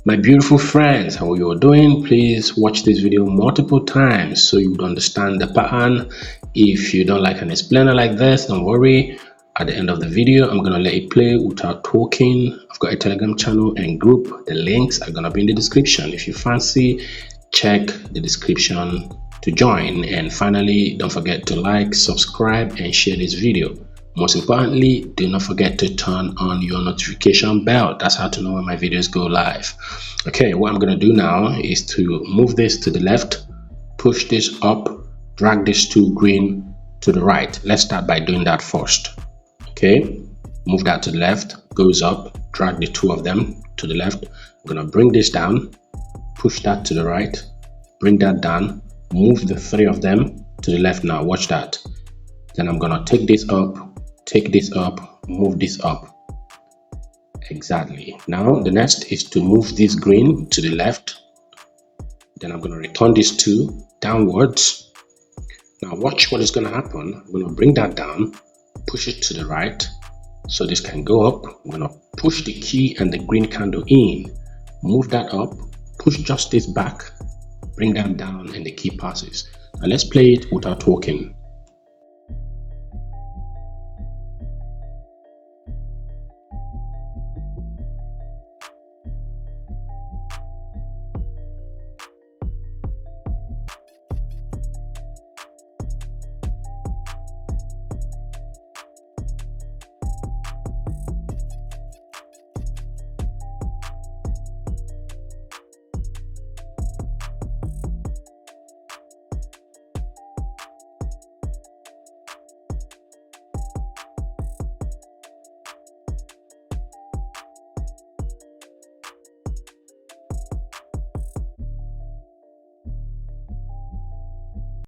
My beautiful friends, how you are doing? Please watch this video multiple times so you would understand the pattern. If you don't like an explainer like this, don't worry. At the end of the video, I'm gonna let it play without talking. I've got a Telegram channel and group. The links are gonna be in the description. If you fancy, check the description to join. And finally, don't forget to like, subscribe, and share this video. Most importantly, do not forget to turn on your notification bell. That's how to know when my videos go live. Okay, what I'm going to do now is to move this to the left, push this up, drag this to green to the right. Let's start by doing that first. Okay, move that to the left, goes up, drag the two of them to the left. I'm going to bring this down, push that to the right, bring that down, move the three of them to the left now. Watch that. Then I'm going to take this up, move this up. Exactly. Now the next is to move this green to the left. Then I'm going to return these two downwards. Now watch what is going to happen. I'm going to bring that down, push it to the right so this can go up. I'm going to push the key and the green candle in, move that up, push just this back, bring that down, and the key passes. Now let's play it without talking.